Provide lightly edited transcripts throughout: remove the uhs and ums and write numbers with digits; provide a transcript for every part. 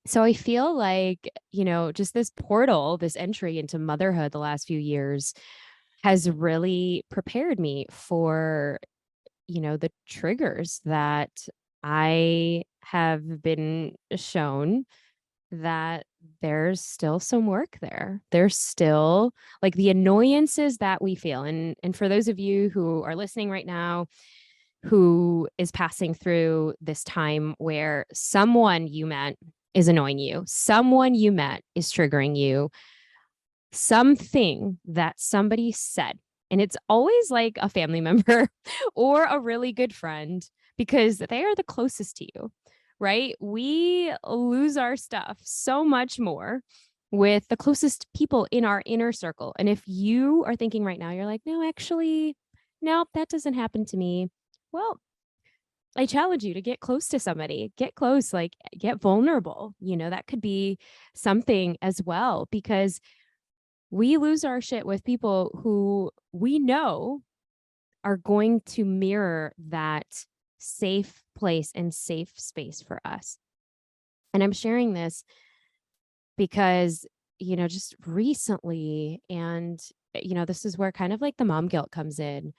So I feel like, just this portal, this entry into motherhood the last few years has really prepared me for, the triggers that I have been shown that there's still some work there. There's still like the annoyances that we feel. And for those of you who are listening right now, who is passing through this time where someone you met is annoying you, someone you met is triggering you, something that somebody said, and it's always like a family member or a really good friend because they are the closest to you, right? We lose our stuff so much more with the closest people in our inner circle. And if you are thinking right now, you're like, no, actually, no, that doesn't happen to me. Well, I challenge you to get close to somebody, get close, like get vulnerable. That could be something as well because we lose our shit with people who we know are going to mirror that safe place and safe space for us. And I'm sharing this because, just recently, and, this is where kind of like the mom guilt comes in.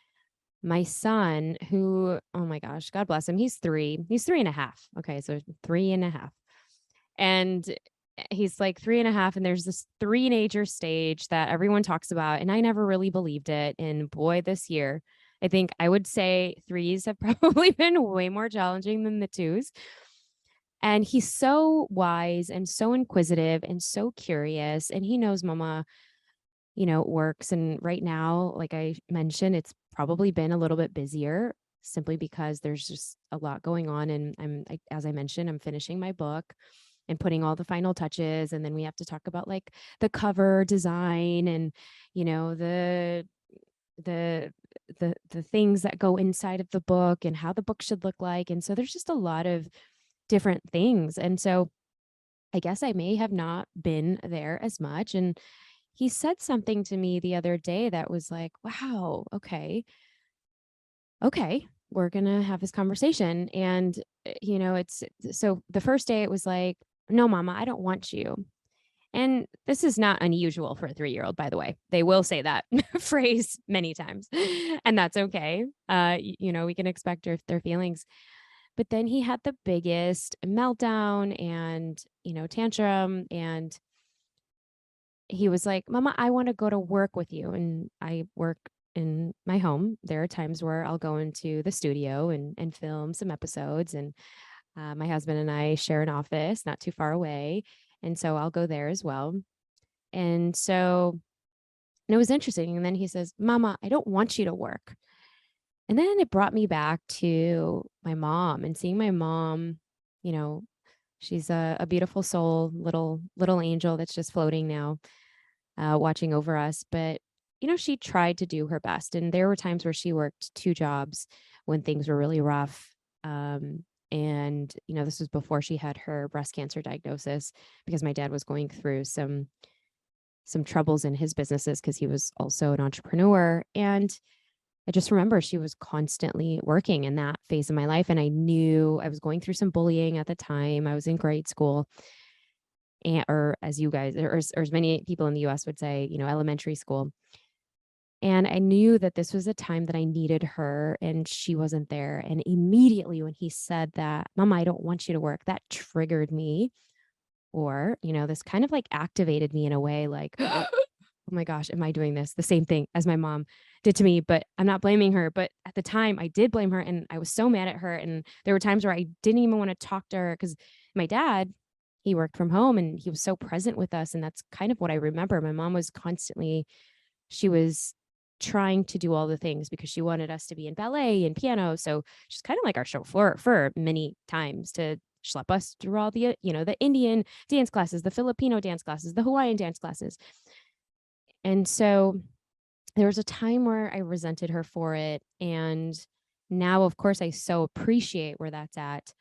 My son, who, oh my gosh, God bless him, he's 3. He's 3 and a half. Okay, so 3 and a half. And he's like 3 and a half, and there's this three-nager stage that everyone talks about, and I never really believed it. And boy, this year, I think I would say threes have probably been way more challenging than the twos. And he's so wise and so inquisitive and so curious, and he knows mama, works. And right now, like I mentioned, it's probably been a little bit busier simply because there's just a lot going on. And as I mentioned, I'm finishing my book and putting all the final touches. And then we have to talk about like the cover design and, the the the things that go inside of the book and how the book should look like. And so there's just a lot of different things. And so I guess I may have not been there as much. And he said something to me the other day that was like, wow, okay, we're going to have this conversation. And, it's so the first day it was like, no, mama, I don't want you. And this is not unusual for a 3-year-old, by the way. They will say that phrase many times, and that's okay. We can expect their feelings. But then he had the biggest meltdown and, tantrum. And he was like, Mama, I want to go to work with you. And I work in my home. There are times where I'll go into the studio and film some episodes. And my husband and I share an office not too far away. And so I'll go there as well. And so and it was interesting. And then he says, Mama, I don't want you to work. And then it brought me back to my mom and seeing my mom, you know, she's a beautiful soul, little angel that's just floating now, watching over us. But, she tried to do her best. And there were times where she worked 2 jobs when things were really rough. And, this was before she had her breast cancer diagnosis because my dad was going through some troubles in his businesses because he was also an entrepreneur. And I just remember she was constantly working in that phase of my life. And I knew I was going through some bullying at the time. I was in grade school, and, or as you guys, or as many people in the US would say, elementary school. And I knew that this was a time that I needed her and she wasn't there. And immediately when he said that, Mama, I don't want you to work, that triggered me. Or, this kind of like activated me in a way like, oh my gosh, am I doing this? The same thing as my mom did to me, but I'm not blaming her. But at the time, I did blame her and I was so mad at her. And there were times where I didn't even want to talk to her because my dad, he worked from home and he was so present with us. And that's kind of what I remember. My mom was constantly, she was trying to do all the things because she wanted us to be in ballet and piano. So she's kind of like our chauffeur for many times to schlep us through all the, the Indian dance classes, the Filipino dance classes, the Hawaiian dance classes. And so there was a time where I resented her for it. And now, of course, I so appreciate where that's at.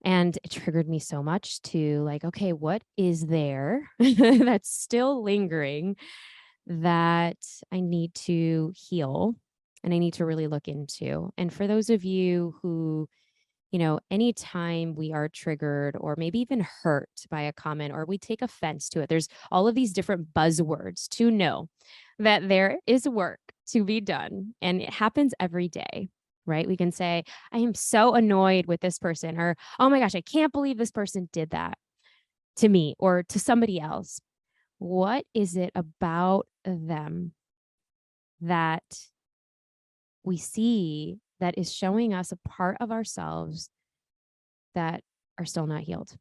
And it triggered me so much to like, okay, what is there that's still lingering that I need to heal and I need to really look into? And for those of you who Anytime we are triggered or maybe even hurt by a comment or we take offense to it, there's all of these different buzzwords to know that there is work to be done and it happens every day, right? We can say, I am so annoyed with this person, or, oh my gosh, I can't believe this person did that to me or to somebody else. What is it about them that we see that is showing us a part of ourselves that are still not healed?